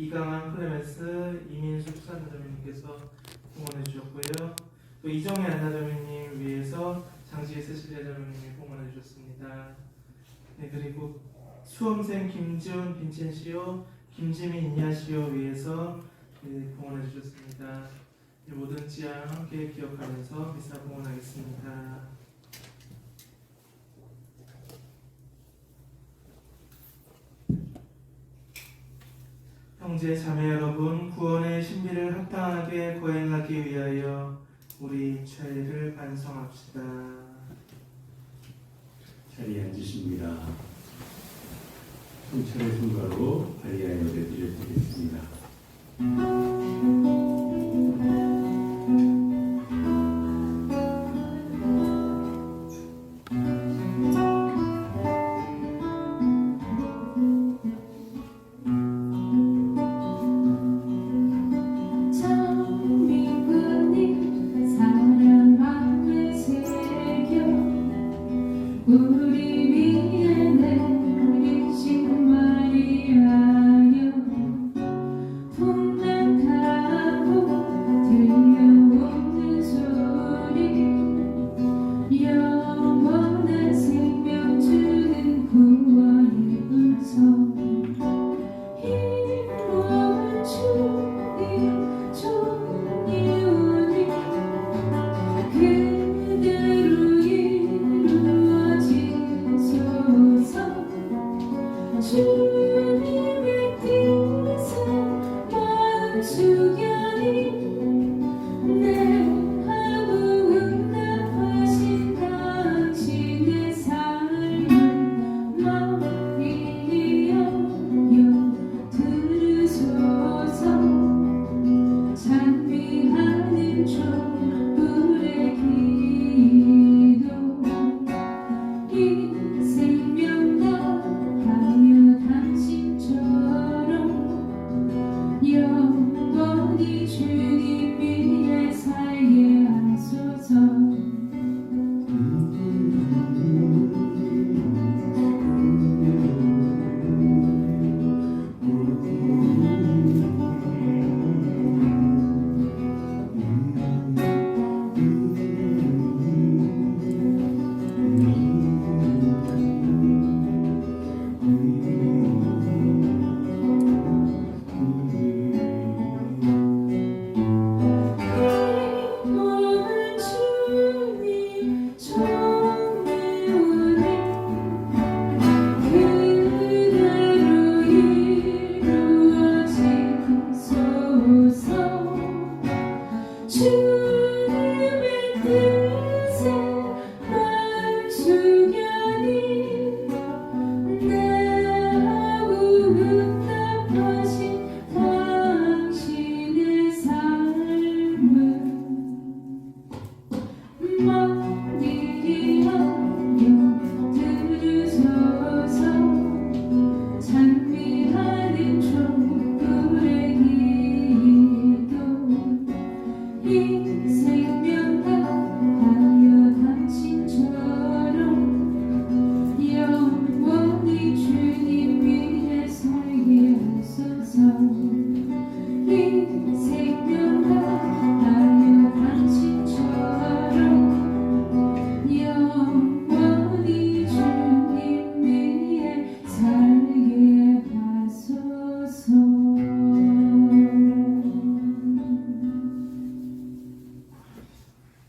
이강한 클레멘스 이민수 수산자매님께서 봉헌해 주셨고요. 또 이정혜 안나자매님 위해서 장지혜 세실리아 자매님이 봉헌해 주셨습니다. 네, 그리고 수험생 김지훈 빈첸시오 김지민 이하시오 위해서 봉헌해 주셨습니다. 이 모든 지향 함께 기억하면서 미사 봉헌하겠습니다. 형제 자매 여러분, 구원의 신비를 합당하게 거행하기 위하여 우리 죄를 반성합시다. 자리에 앉으십니다. 성철의 손가로 발리아의 노래 드려드리겠습니다.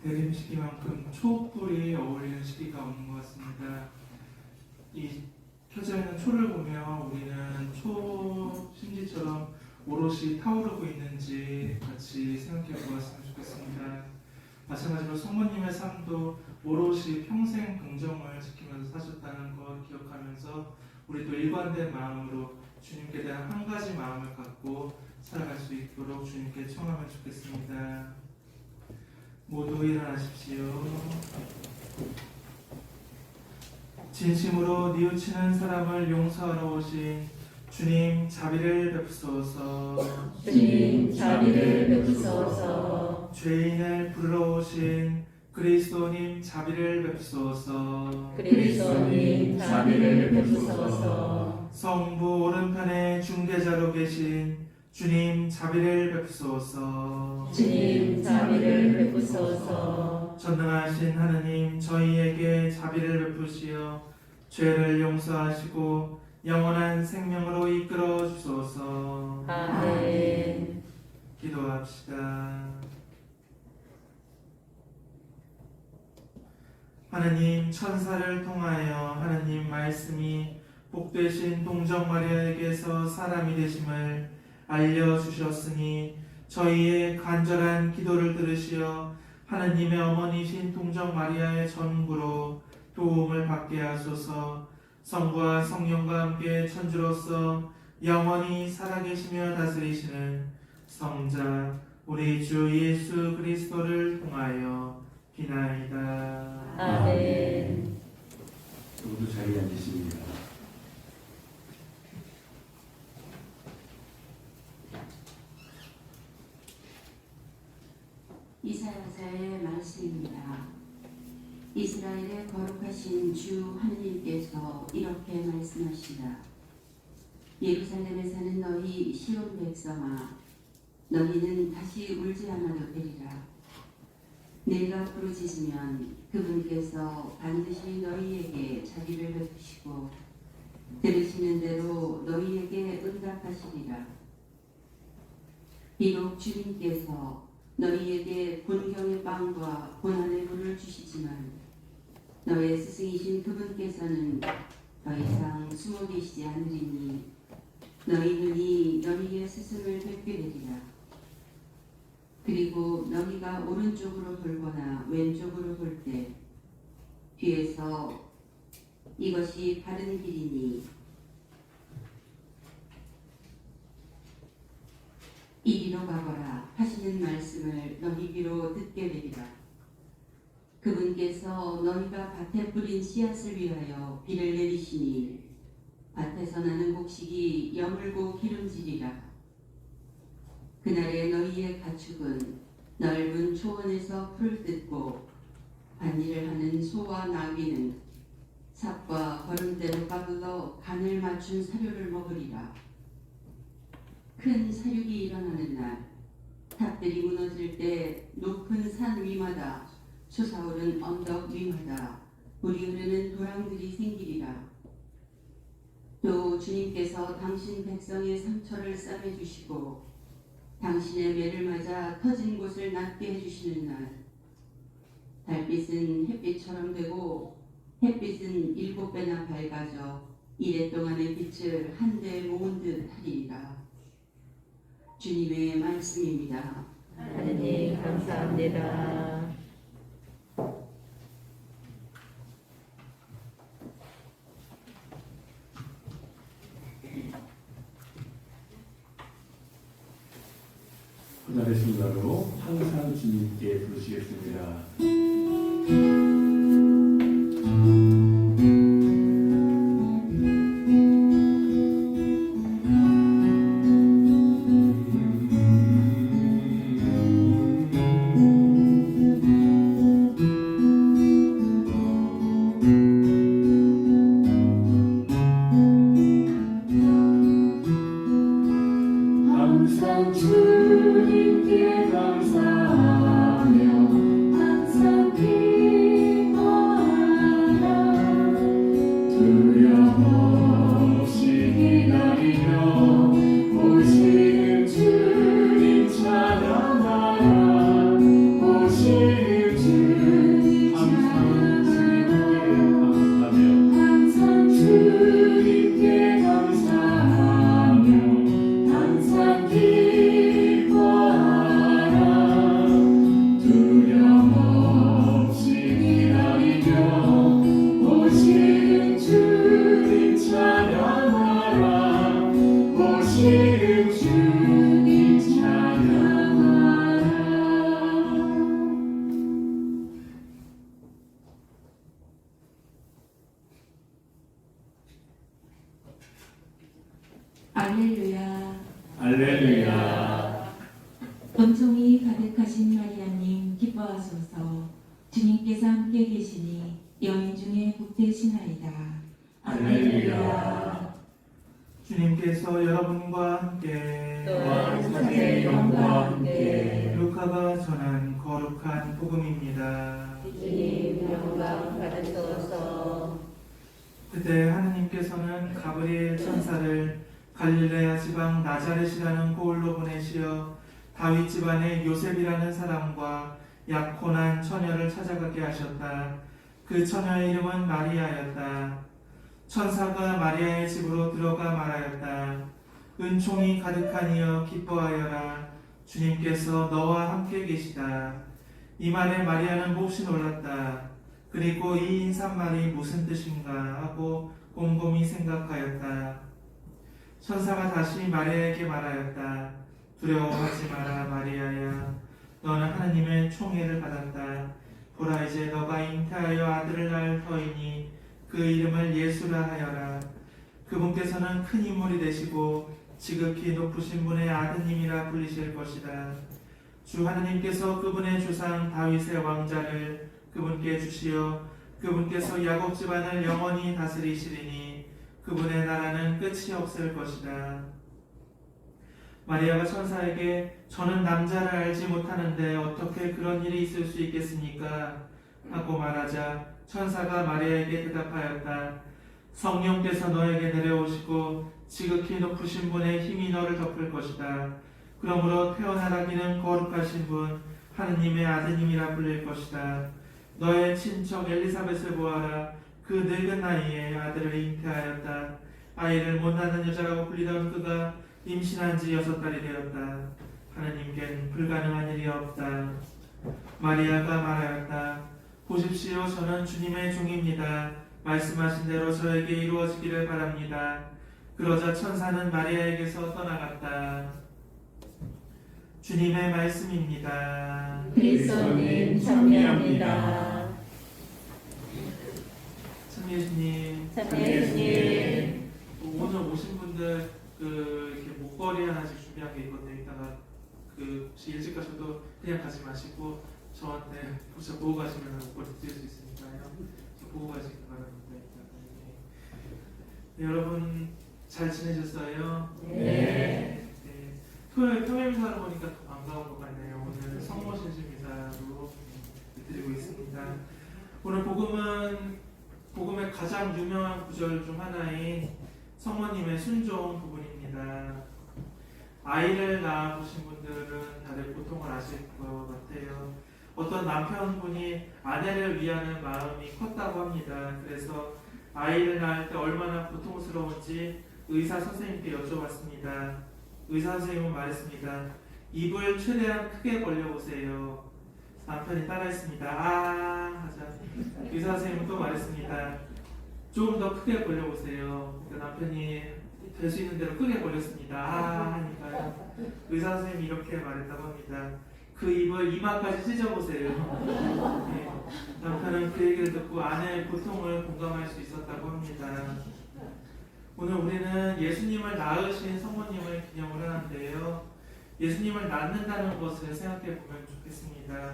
대림 시기만큼 초불이 어울리는 시기가 없는 것 같습니다. 이 켜져 있는 초를 보며 우리는 초 심지처럼 오롯이 타오르고 있는지 같이 생각해 보았으면 좋겠습니다. 마찬가지로 성모님의 삶도 오롯이 평생 긍정을 지키면서 사셨다는 것 기억하면서 우리도 일관된 마음으로 주님께 대한 한 가지 마음을 갖고 살아갈 수 있도록 주님께 청하면 좋겠습니다. 모두 일어나십시오. 진심으로 뉘우치는 사람을 용서하러 오신 주님 자비를 베푸소서. 주님 자비를 베푸소서. 죄인을 부르러 오신 그리스도님 자비를 베푸소서. 그리스도님 자비를 베푸소서. 성부 오른편에 중대자로 계신 주님 자비를 베푸소서. 주님 자비를 베푸소서. 전능하신 하느님 저희에게 자비를 베푸시어 죄를 용서하시고 영원한 생명으로 이끌어 주소서. 아멘. 기도합시다. 하느님 천사를 통하여 하느님 말씀이 복되신 동정 마리아에게서 사람이 되심을 알려주셨으니 저희의 간절한 기도를 들으시어 하느님의 어머니신 동정 마리아의 전구로 도움을 받게 하소서. 성부와 성령과 함께 천주로서 영원히 살아계시며 다스리시는 성자 우리 주 예수 그리스도를 통하여 비나이다. 아멘. 모두 자리에 앉으십니다. 이사야서의 말씀입니다. 이스라엘의 거룩하신 주 하느님께서 이렇게 말씀하시다. 예루살렘에 사는 너희 시온 백성아, 너희는 다시 울지 않아도 되리라. 내가 부르짖으면 그분께서 반드시 너희에게 자비를 베푸시고 들으시는 대로 너희에게 응답하시리라. 비록 주님께서 너희에게 곤경의 빵과 고난의 물을 주시지만 너의 스승이신 그분께서는 더 이상 숨어 계시지 않으리니 너희 눈이 너희의 스승을 뵙게 되리라. 그리고 너희가 오른쪽으로 돌거나 왼쪽으로 돌 때 뒤에서 이것이 바른 길이니 이리로 가거라 하시는 말씀을 너희 귀로 듣게 되리라. 그분께서 너희가 밭에 뿌린 씨앗을 위하여 비를 내리시니 밭에서 나는 곡식이 여물고 기름지리라. 그날에 너희의 가축은 넓은 초원에서 풀을 뜯고 밭일을 하는 소와 나귀는 삽과 거름대로 까불어 간을 맞춘 사료를 먹으리라. 큰 사륙이 일어나는 날 탑들이 무너질 때 높은 산 위마다 솟아오른 언덕 위마다 물이 흐르는 도랑들이 생기리라. 또 주님께서 당신 백성의 상처를 싸매주시고 당신의 매를 맞아 터진 곳을 낫게 해주시는 날 달빛은 햇빛처럼 되고 햇빛은 7배나 밝아져 이래 동안의 빛을 한데 모은 듯 하리라. 주님의 말씀입니다. 하느님 감사합니다. 고난의 순간으로 항상 주님께 부르시겠습니다. 항상 주님께 감사하며 항상 기뻐하라. 두려움없이 기다리며 오시는 주님 찬양하라. 오시는 주님 항상 주님께 감사하며 항상 기뻐하라. 두려움없이 기다리며 오시는 주님 찬양하라. 오시는 주님 찬양하라. 알렐루야. 할렐루야. 은총이 가득하신 마리아님 기뻐하소서. 주님께서 함께 계시니 여인 중에 복되시나이다. 할렐루야. 주님께서 여러분과 함께 또한 복음입니다. 주님 영광 받으소서. 그때 하느님께서는 가브리엘 천사를 갈릴레아 지방 나자렛이라는 고을로 보내시어 다윗 집안의 요셉이라는 사람과 약혼한 처녀를 찾아가게 하셨다. 그 처녀의 이름은 마리아였다. 천사가 마리아의 집으로 들어가 말하였다. 은총이 가득하니여 기뻐하여라. 주님께서 너와 함께 계시다. 이 말에 마리아는 몹시 놀랐다. 그리고 이 인사말이 무슨 뜻인가 하고 곰곰이 생각하였다. 천사가 다시 마리아에게 말하였다. 두려워하지 마라 마리아야. 너는 하나님의 총애를 받았다. 보라 이제 너가 잉태하여 아들을 낳을 터이니 그 이름을 예수라 하여라. 그분께서는 큰 인물이 되시고 지극히 높으신 분의 아드님이라 불리실 것이다. 주 하느님께서 그분의 조상 다윗의 왕자를 그분께 주시어 그분께서 야곱 집안을 영원히 다스리시리니 그분의 나라는 끝이 없을 것이다. 마리아가 천사에게 저는 남자를 알지 못하는데 어떻게 그런 일이 있을 수 있겠습니까? 하고 말하자 천사가 마리아에게 대답하였다. 성령께서 너에게 내려오시고 지극히 높으신 분의 힘이 너를 덮을 것이다. 그러므로 태어나라기는 거룩하신 분 하느님의 아드님이라 불릴 것이다. 너의 친척 엘리사벳을 보아라. 그 늙은 나이에 아들을 잉태하였다. 아이를 못 낳는 여자라고 불리던 그가 임신한 지 6달이 되었다. 하느님께는 불가능한 일이 없다. 마리아가 말하였다. 보십시오, 저는 주님의 종입니다. 말씀하신 대로 저에게 이루어지기를 바랍니다. 그러자 천사는 마리아에게서 떠나갔다. 주님의 말씀입니다. 그리스도님 찬미합니다. 참 예수님, 예수님. 오늘 오신 분들 이렇게 목걸이 하나씩 준비한 게 있거든요. 이따가 혹시 일찍 가셔도 그냥 가지 마시고 저한테 혹시 보고 가시면 목걸이 드릴 수 있으니까요. 보고 가시기 바랍니다. 네, 여러분 잘 지내셨어요? 네. 토요일 평일미사를 보니까 더 반가운 것 같네요. 오늘 성모신심미사로 드리고 있습니다. 오늘 복음의 가장 유명한 구절 중 하나인 성모님의 순종 부분입니다. 아이를 낳아보신 분들은 다들 고통을 아실 것 같아요. 어떤 남편분이 아내를 위하는 마음이 컸다고 합니다. 그래서 아이를 낳을 때 얼마나 고통스러운지 의사 선생님께 여쭤봤습니다. 의사 선생님은 말했습니다. 입을 최대한 크게 벌려보세요. 남편이 따라했습니다. 아 하자. 의사 선생님은 또 말했습니다. 조금 더 크게 벌려보세요. 남편이 될 수 있는 대로 크게 벌렸습니다. 아 하니까요. 의사 선생님이 이렇게 말했다고 합니다. 그 입을 이마까지 찢어보세요. 네. 남편은 그 얘기를 듣고 아내의 고통을 공감할 수 있었다고 합니다. 오늘 우리는 예수님을 낳으신 성모님을 기념을 하는데요. 예수님을 낳는다는 것을 생각해 보면 좋겠습니다.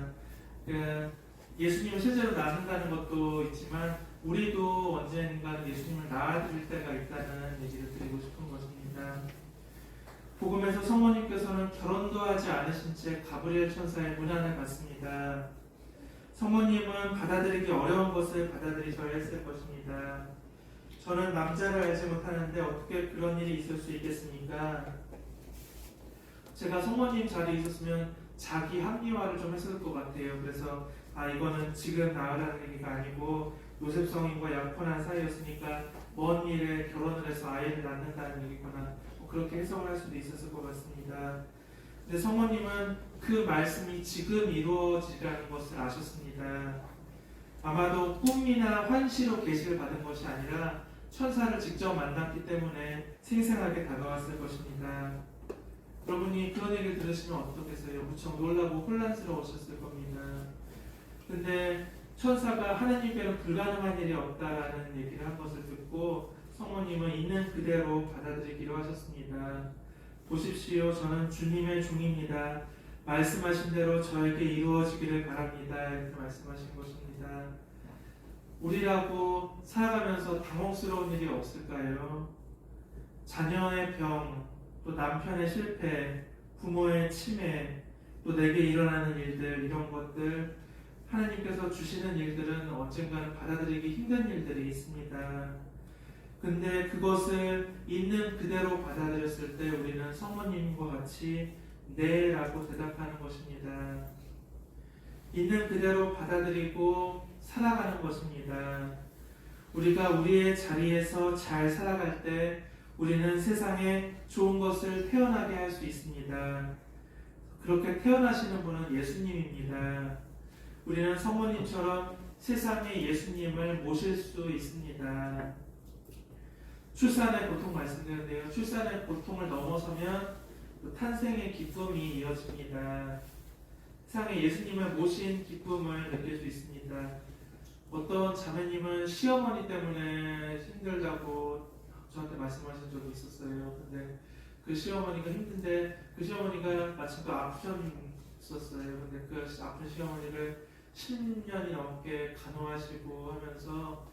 예수님을 실제로 낳는다는 것도 있지만 우리도 언젠가는 예수님을 낳아드릴 때가 있다는 얘기를 드리고 싶은 것입니다. 복음에서 성모님께서는 결혼도 하지 않으신 채 가브리엘 천사의 문안을 받습니다. 성모님은 받아들이기 어려운 것을 받아들이셔야 했을 것입니다. 저는 남자를 알지 못하는데 어떻게 그런 일이 있을 수 있겠습니까? 제가 성모님 자리에 있었으면 자기 합리화를 좀 했을 것 같아요. 그래서 이거는 지금 낳으라는 얘기가 아니고 요셉 성인과 약혼한 사이였으니까 먼 미래에 결혼을 해서 아이를 낳는다는 얘기거나 그렇게 해석을 할 수도 있었을 것 같습니다. 근데 성모님은 그 말씀이 지금 이루어지라는 것을 아셨습니다. 아마도 꿈이나 환시로 계시를 받은 것이 아니라 천사를 직접 만났기 때문에 생생하게 다가왔을 것입니다. 여러분이 그런 얘기를 들으시면 어떠겠어요? 무척 놀라고 혼란스러우셨을 겁니다. 근데 천사가 하나님께는 불가능한 일이 없다라는 얘기를 한 것을 듣고 성모님은 있는 그대로 받아들이기로 하셨습니다. 보십시오, 저는 주님의 종입니다. 말씀하신 대로 저에게 이루어지기를 바랍니다. 이렇게 말씀하신 것입니다. 우리라고 살아가면서 당혹스러운 일이 없을까요? 자녀의 병, 또 남편의 실패, 부모의 치매, 또 내게 일어나는 일들, 이런 것들 하나님께서 주시는 일들은 언젠가는 받아들이기 힘든 일들이 있습니다. 근데 그것을 있는 그대로 받아들였을 때 우리는 성모님과 같이 네 라고 대답하는 것입니다. 있는 그대로 받아들이고 살아가는 것입니다. 우리가 우리의 자리에서 잘 살아갈 때 우리는 세상에 좋은 것을 태어나게 할 수 있습니다. 그렇게 태어나시는 분은 예수님입니다. 우리는 성모님처럼 세상에 예수님을 모실 수 있습니다. 출산의 고통 말씀드렸는데요. 출산의 고통을 넘어서면 또 탄생의 기쁨이 이어집니다. 세상에 예수님을 모신 기쁨을 느낄 수 있습니다. 어떤 자매님은 시어머니 때문에 힘들다고 저한테 말씀하신 적이 있었어요. 근데 그 시어머니가 힘든데 그 시어머니가 마침 또 아프셨었어요. 근데 그 아픈 시어머니를 10년이 넘게 간호하시고 하면서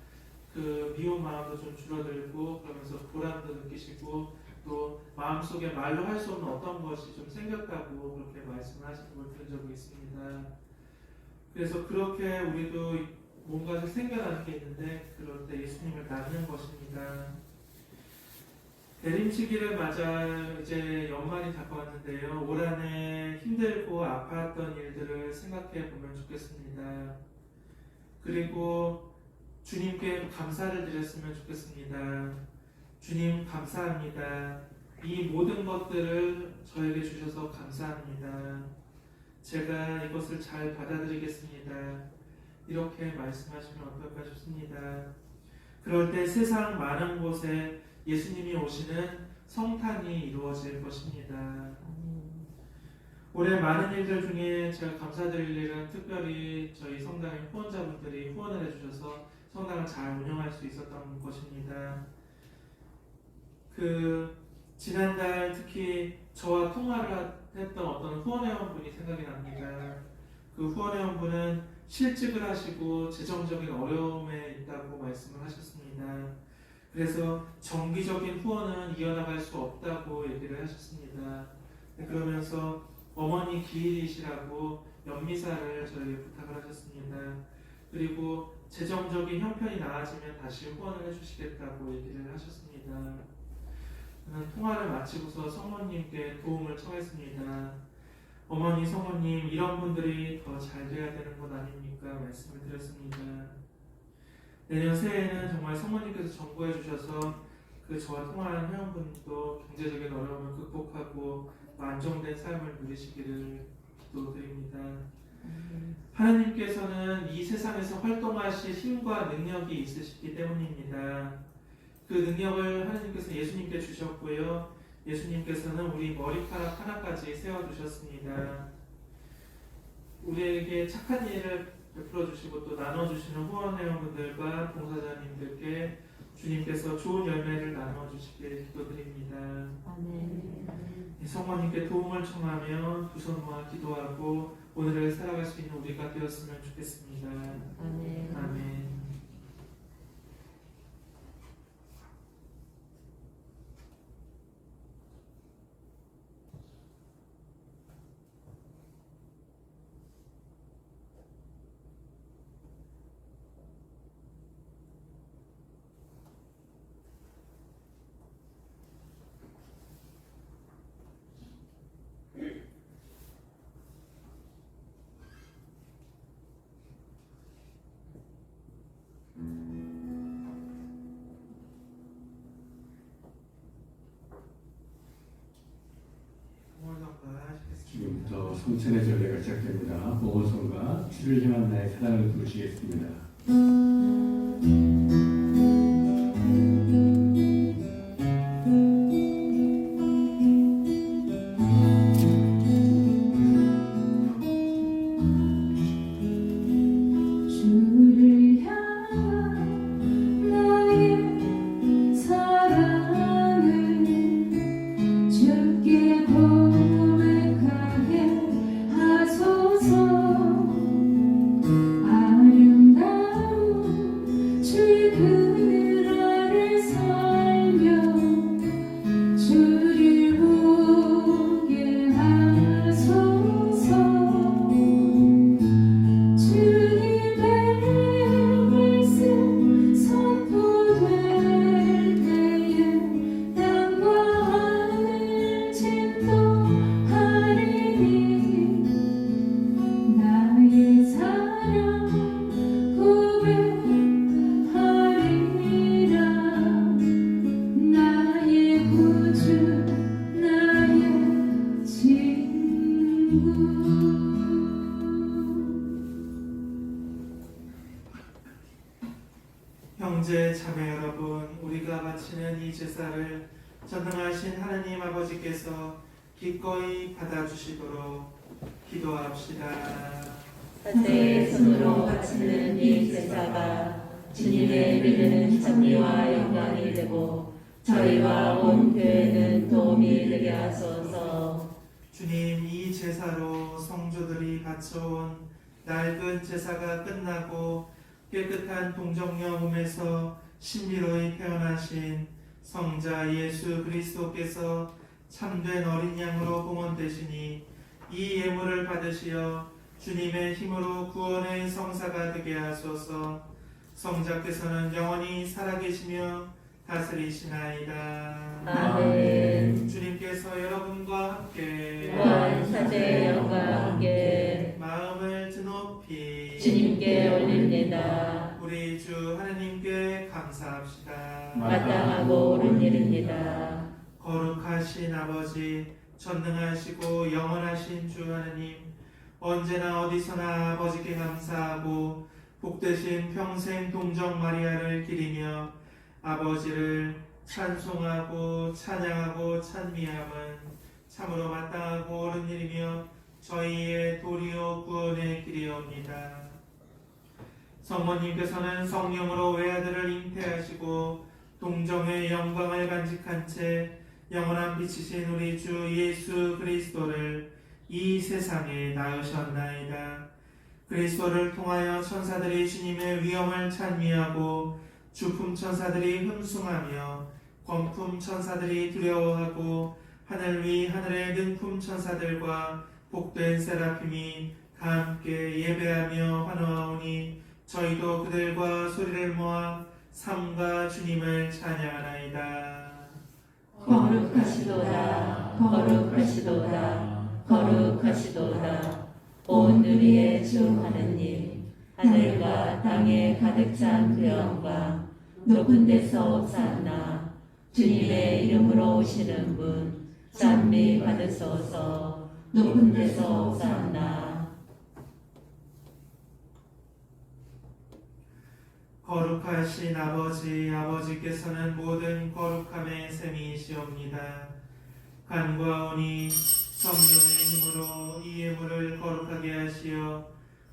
그 미운 마음도 좀 줄어들고 그러면서 보람도 느끼시고 또 마음속에 말로 할 수 없는 어떤 것이 좀 생겼다고 그렇게 말씀하시는 걸 들은 적이 있습니다. 그래서 그렇게 우리도 뭔가 생겨나는 게 있는데 그럴 때 예수님을 낳는 것입니다. 대림시기를 맞아 이제 연말이 다가왔는데요. 올 한해 힘들고 아팠던 일들을 생각해 보면 좋겠습니다. 그리고 주님께 감사를 드렸으면 좋겠습니다. 주님 감사합니다. 이 모든 것들을 저에게 주셔서 감사합니다. 제가 이것을 잘 받아들이겠습니다. 이렇게 말씀하시면 어떨까 싶습니다. 그럴 때 세상 많은 곳에 예수님이 오시는 성탄이 이루어질 것입니다. 올해 많은 일들 중에 제가 감사드릴 일은 특별히 저희 성당의 후원자분들이 후원을 해주셔서 성당을 잘 운영할 수 있었던 것입니다. 지난달 특히 저와 통화를 했던 어떤 후원회원분이 생각이 납니다. 그 후원회원분은 실직을 하시고 재정적인 어려움에 있다고 말씀을 하셨습니다. 그래서 정기적인 후원은 이어나갈 수 없다고 얘기를 하셨습니다. 그러면서 어머니 기일이시라고 연미사를 저에게 부탁을 하셨습니다. 그리고 재정적인 형편이 나아지면 다시 후원을 해주시겠다고 얘기를 하셨습니다. 저는 통화를 마치고서 성모님께 도움을 청했습니다. 어머니, 성모님, 이런 분들이 더 잘 돼야 되는 것 아닙니까? 말씀을 드렸습니다. 내년 새해에는 정말 성모님께서 정보해 주셔서 저와 통화한 회원분도 경제적인 어려움을 극복하고 안정된 삶을 누리시기를 기도드립니다. 하나님께서는 이 세상에서 활동하실 힘과 능력이 있으시기 때문입니다. 그 능력을 하나님께서 예수님께 주셨고요. 예수님께서는 우리 머리카락 하나까지 세워주셨습니다. 우리에게 착한 일을 베풀어 주시고 또 나눠주시는 후원회원분들과 봉사자님들께 주님께서 좋은 열매를 나눠주시길 기도드립니다. 아멘. 성모님께 도움을 청하며 두 손 모아 기도하고 오늘을 살아갈 수 있는 우리가 되었으면 좋겠습니다. 아멘. 아멘. 지금부터 성찬의 전례가 시작됩니다. 보건성과 주를 향한 나의 사랑을 부르시겠습니다. 아름다운 형제 자매 여러분, 우리가 바치는 이 제사를 전능하신 하나님 아버지께서 기꺼이 받아주시도록 기도합시다. 사제의 손으로 바치는 이 제사가 주님의 믿는 찬미와 영광이 되고 저희와 온 교회는 도움이 되게 하소서. 주님, 이 제사로 성도들이 바쳐온 낡은 제사가 끝나고 깨끗한 동정녀 몸에서 신비로이 태어나신 성자 예수 그리스도께서 참된 어린 양으로 봉헌되시니 이 예물을 받으시어 주님의 힘으로 구원의 성사가 되게 하소서. 성자께서는 영원히 살아계시며 다스리시나이다. 아멘. 주님께서 여러분과 함께 또한 사제의 영과 함께 마음을 드높이 주님께 올립니다. 우리 주 하나님께 감사합시다. 마땅하고 옳은 일입니다. 거룩하신 아버지, 전능하시고 영원하신 주 하나님, 언제나 어디서나 아버지께 감사하고 복되신 평생 동정 마리아를 기리며 아버지를 찬송하고 찬양하고 찬미함은 참으로 마땅하고 옳은 일이며 저희의 도리요 구원의 길이옵니다. 성모님께서는 성령으로 외아들을 잉태하시고 동정의 영광을 간직한 채 영원한 빛이신 우리 주 예수 그리스도를 이 세상에 낳으셨나이다. 그리스도를 통하여 천사들이 주님의 위엄을 찬미하고 주품 천사들이 흠숭하며 권품 천사들이 두려워하고 하늘 위 하늘의 능품 천사들과 복된 세라핌이 다 함께 예배하며 환호하오니 저희도 그들과 소리를 모아 삼가 주님을 찬양하나이다. 거룩하시도다, 거룩하시도다, 거룩하시도다. 온 우리의 주 하느님, 하늘과 땅에 가득 찬 그 영광, 높은 데서 옵산나. 주님의 이름으로 오시는 분, 찬미 받으소서. 높은 데서 옵산나. 거룩하신 아버지, 아버지께서는 모든 거룩함의 셈이시옵니다. 간과오니 성령의 힘으로 이 예물을 거룩하게 하시어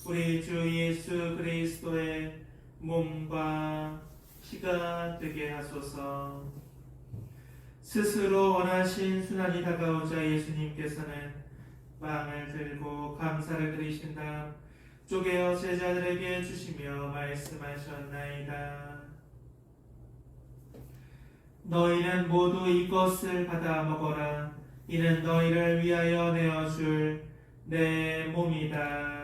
우리 주 예수 그리스도의 몸과 피가 되게 하소서. 스스로 원하신 순환이 다가오자 예수님께서는 빵을 들고 감사를 드리신 다음 쪼개어 제자들에게 주시며 말씀하셨나이다. 너희는 모두 이것을 받아 먹어라. 이는 너희를 위하여 내어줄 내 몸이다.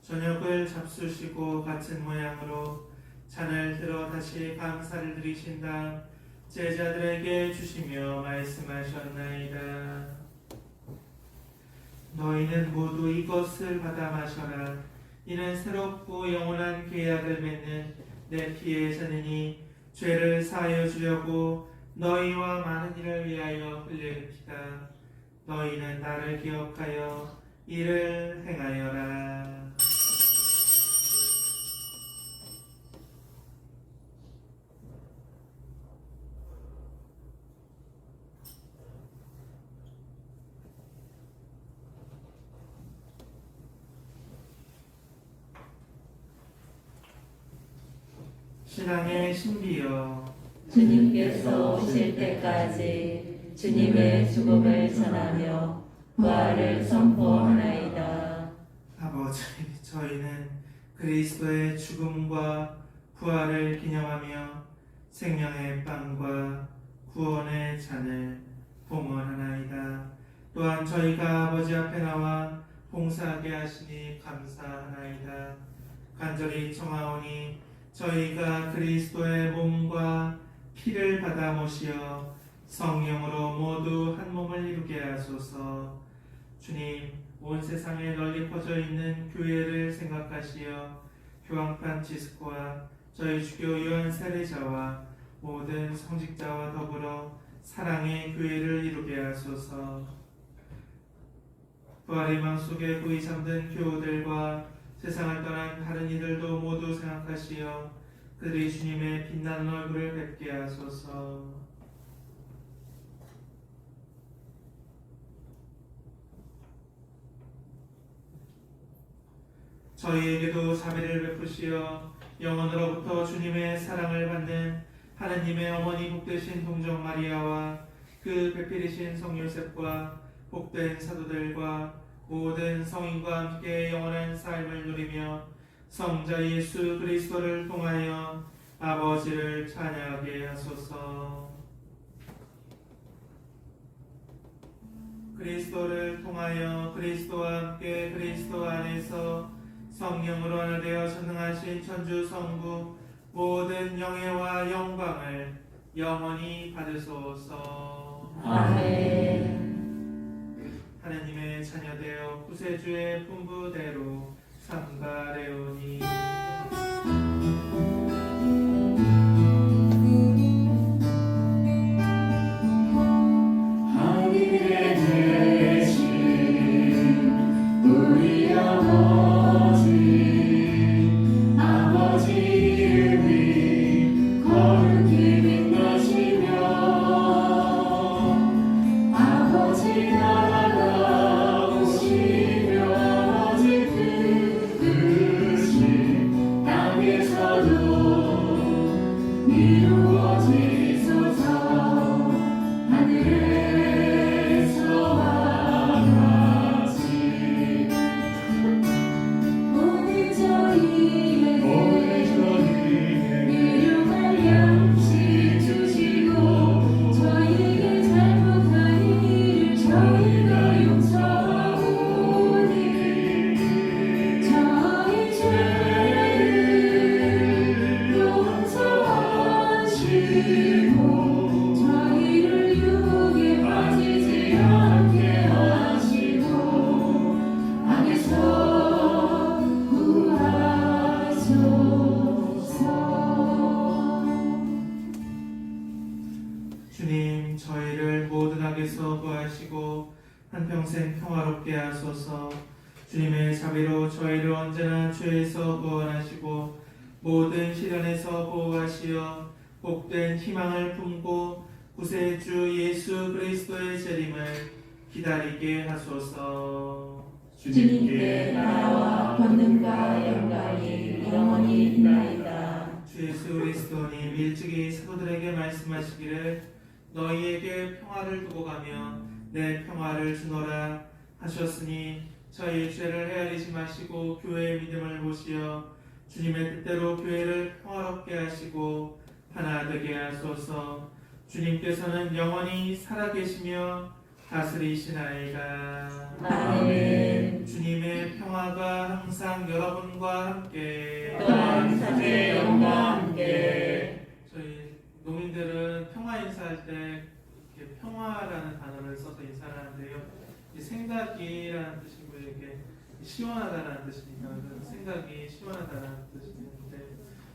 저녁을 잡수시고 같은 모양으로 잔을 들어 다시 감사를 드리신 다음 제자들에게 주시며 말씀하셨나이다. 너희는 모두 이것을 받아 마셔라. 이는 새롭고 영원한 계약을 맺는 내 피의 잔이니 죄를 사하여 주려고 너희와 많은 이를 위하여 흘릴 피다. 너희는 나를 기억하여 이를 행하여라. 신앙의 신비여, 주님께서 오실 때까지 주님의 죽음을 전하며 부활을 선포하나이다. 아버지, 저희는 그리스도의 죽음과 부활을 기념하며 생명의 빵과 구원의 잔을 봉헌하나이다. 또한 저희가 아버지 앞에 나와 봉사하게 하시니 감사하나이다. 간절히 청하오니 저희가 그리스도의 몸과 피를 받아 모시어 성령으로 모두 한 몸을 이루게 하소서. 주님, 온 세상에 널리 퍼져 있는 교회를 생각하시어 교황 프란치스코와 저희 주교 요한 세례자와 모든 성직자와 더불어 사랑의 교회를 이루게 하소서. 부활의 망 속에 고이 잠든 교우들과 세상을 떠난 다른 이들도 모두 생각하시어 그들이 주님의 빛나는 얼굴을 뵙게 하소서. 저희에게도 자비를 베푸시어 영원으로부터 주님의 사랑을 받는 하느님의 어머니 복되신 동정 마리아와 그 배필이신 성 요셉과 복된 사도들과 모든 성인과 함께 영원한 삶을 누리며 성자 예수 그리스도를 통하여 아버지를 찬양하게 하소서. 그리스도를 통하여 그리스도와 함께 그리스도 안에서 성령으로 하나 되어 전능하신 천주 성부 모든 영예와 영광을 영원히 받으소서. 아멘. 하나님의 자녀되어 구세주의 분부대로 삼가레오니. 하늘에 계신 우리 아버지 이름이 거룩히 빛나시며 아버지 나라가 오시며 아버지 뜻이 땅에서도 이루어지소서. 하늘에서와 같이 오늘 저희에게 일용할 양식 주시고 저희에게 잘못한 일을 저희가 용서하오니 저희 죄를 용서하시고 저희를 유혹에 빠지지 않게 하시고 악에서 구하소서. 주님, 저희를 모든 악에서 구하시고 한평생 평화롭게 하소서. 주님의 자비로 저희를 언제나 죄에서 구원하시고 모든 시련에서 보호하시어 복된 희망을 품고 구세주 예수 그리스도의 재림을 기다리게 하소서. 주님께 나라와 권능과 영광이 영원히 있나이다. 주 예수 그리스도님 일찍이 사도들에게 말씀하시기를 너희에게 평화를 두고 가며 내 평화를 주노라 하셨으니 저희 죄를 헤아리지 마시고 교회의 믿음을 보시어 주님의 뜻대로 교회를 평화롭게 하시고 하나 되게 하소서. 주님께서는 영원히 살아계시며 다스리시나이다. 아멘. 주님의 평화가 항상 여러분과 함께 또한 사제의 영과 함께 저희 농민들은 평화 인사할 때 이렇게 평화라는 단어를 써서 인사를 하는데요. 이 생각이라는 뜻이고 이렇게 시원하다라는 뜻이니까 그 생각이 시원하다라는 뜻인데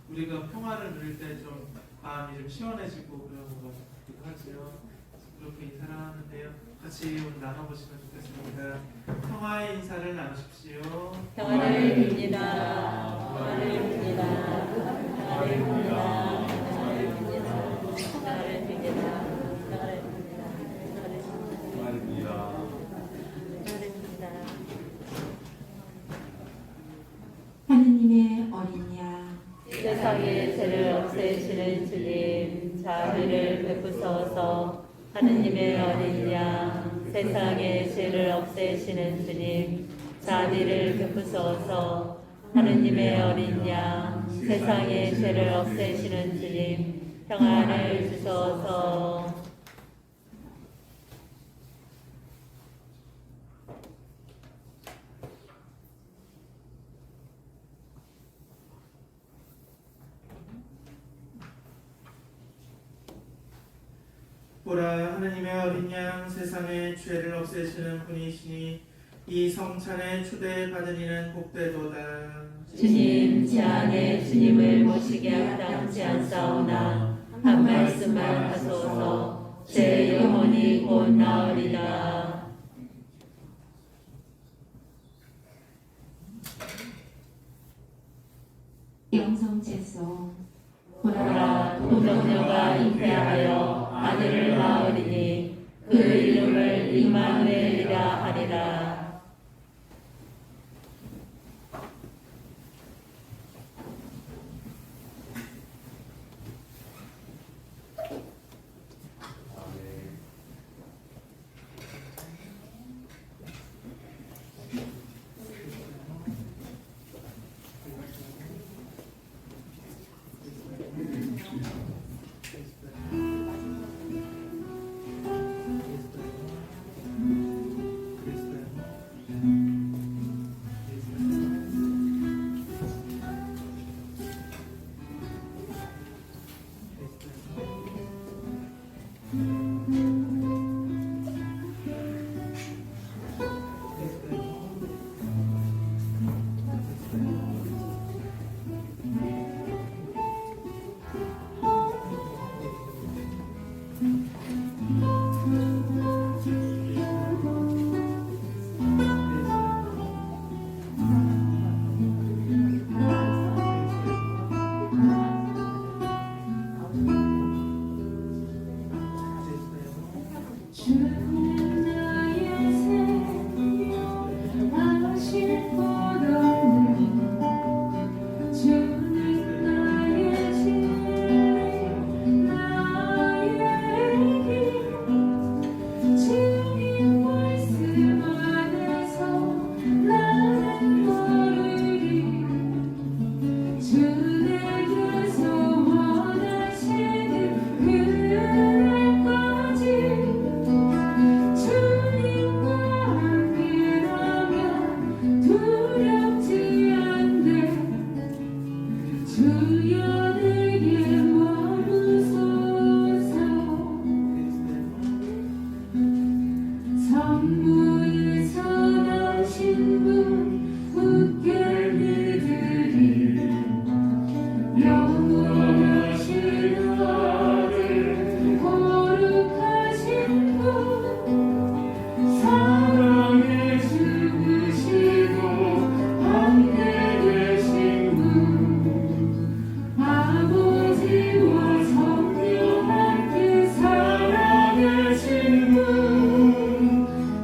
우리가 평화를 누릴 때 좀 마음이 좀 시원해지고 그런 것 같기도 하죠. 그렇게 인사를 하는데요. 같이 오늘 나눠보시면 좋겠습니다. 평화의 인사를 나누십시오. 평화를 빕니다. 평화를 빕니다. 평화를 빕니다. 평화를 빕니다. 평화를 빕니다. 평화를 빕니다. 말입니다. 평화를 빕니다. 하느님의 어린 양 세상의 죄를 없애시는 주님, 자비를 베푸소서. 하느님의 어린 양, 세상의 죄를 없애시는 주님, 자비를 베푸소서. 하느님의 어린 양, 세상의 죄를 없애시는 주님, 평안을 주소서. 보라, 하느님의 어린 양, 세상의 죄를 없애시는 분이시니 이 성찬에 초대받은 이는 복되도다. 주님, 제 안에 주님을 모시게 합당치 않사오나 한 말씀만 하소서. 제 영혼이 곧 나으리라. 영성제소 보라, 도정녀가 잉태하여 아들을 낳으리니 그 이름을 임마누엘이라 하리라.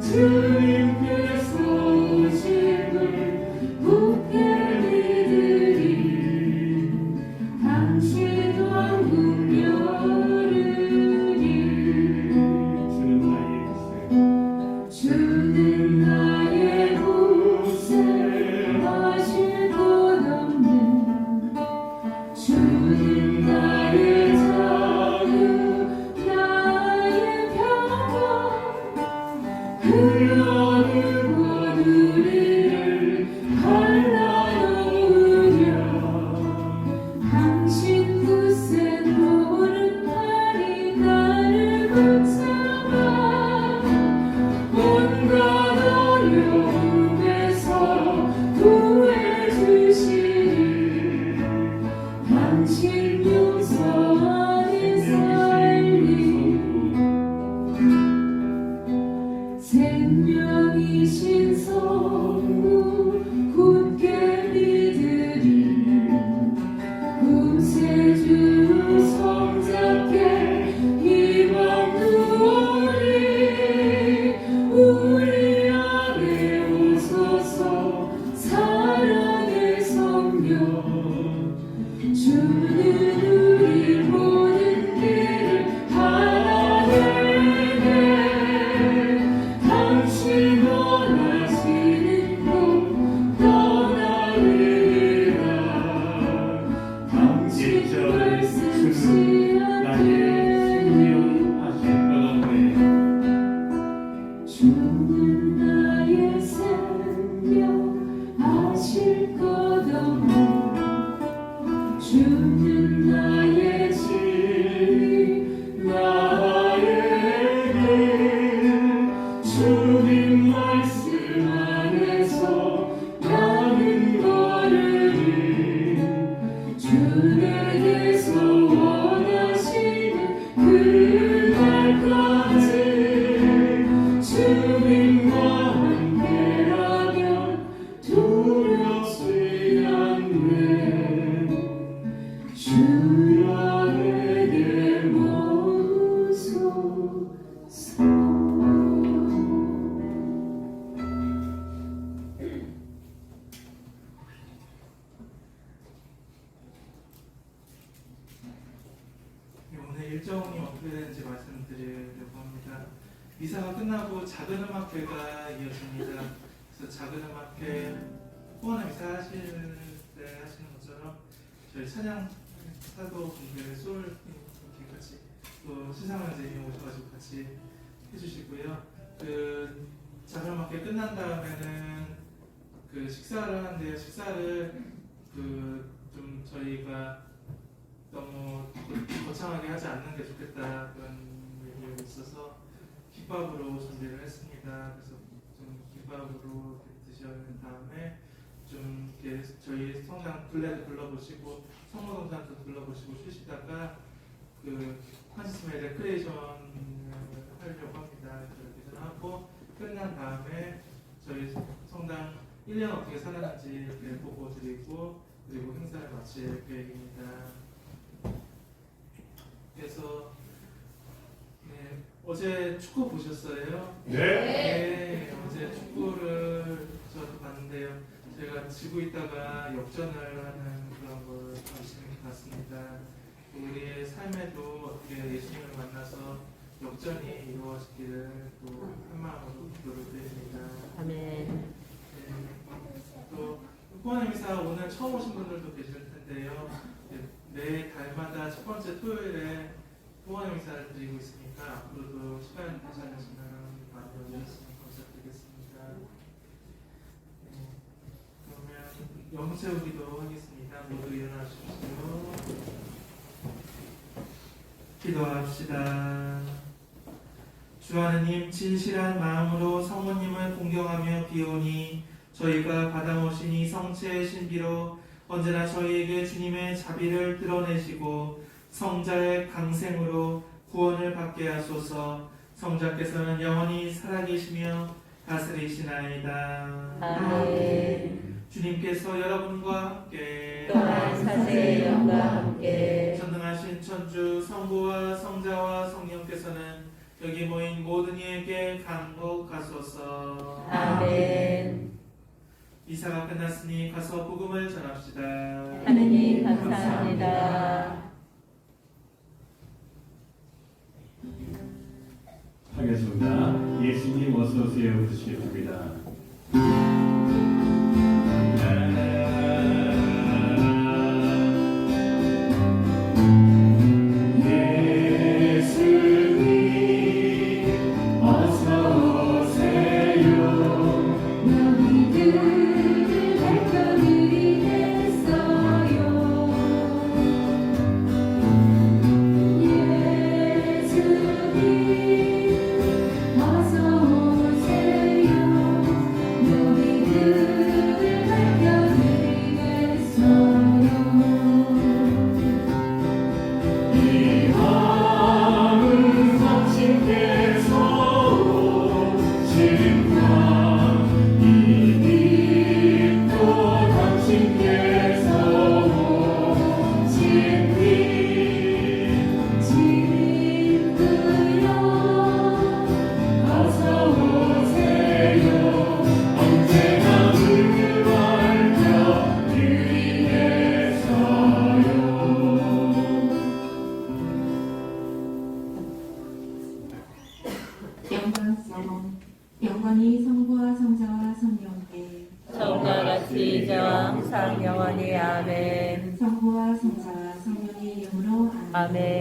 주 네, 오늘 일정이 어떻게 되는지 말씀드리려고 합니다. 미사가 끝나고 작은 음악회가 이어집니다. 그래서 작은 음악회 후원의 미사 하실 때 하시는 것처럼 저희 찬양 사도 분들 솔 이렇게 같이 또 시상을 선생님 오셔가지고 같이 해주시고요. 그 작은 음악회 끝난 다음에는 그 식사를 하는데요. 식사를 그 좀 저희가 너무 거창하게 하지 않는 게 좋겠다 그런 얘기가 있어서 김밥으로 준비를 했습니다. 그래서 좀 김밥으로 드시는 다음에 좀 이렇게 저희 성당 둘레도 둘러보시고 성모동산도 둘러보시고 쉬시다가 그 환시스의 레크레이션을 하려고 합니다. 그렇게 하고 끝난 다음에 저희 성당 1년 어떻게 살아난지 이렇게 보고 드리고 그리고 행사를 마칠 계획입니다. 그래서 네, 어제 축구 보셨어요? 네. 어제 축구를 저도 봤는데요. 제가 지고 있다가 역전을 하는 그런 걸 관심이 갔습니다. 우리의 삶에도 어떻게 예수님을 만나서 역전이 이루어지기를 또 한마음으로 기도를 드립니다. 아멘. 네, 또 후원의 미사 오늘 처음 오신 분들도 계실 텐데요. 매 달마다 첫 번째 토요일에 후원의 미사를 드리고 있으니까 앞으로도 시간 괜찮으시면 많이 와주셨으면 감사드리겠습니다. 네, 그러면 영세우기도 하겠습니다. 모두 일어나주십시오. 기도합시다. 주 하느님, 진실한 마음으로 성모님을 공경하며 비오니 저희가 받아오신 이 성체의 신비로 언제나 저희에게 주님의 자비를 드러내시고 성자의 강생으로 구원을 받게 하소서. 성자께서는 영원히 살아계시며 다스리시나이다. 아멘. 주님께서 여러분과 함께 또한 사세의 영과 함께 전능하신 천주 성부와 성자와 성령께서는 여기 모인 모든 이에게 강복하소서. 아멘. 이사가 끝났으니 가서 복음을 전합시다. 하느님 감사합니다. 하겠습니다. 예수님 어서 오세요 부르시겠습니다. 영광이 성부와 성자와 성령께 처음과 같이 이제와 항상 영원히 아멘. 성부와 성자와 성령의 이름으로 아멘. 아멘.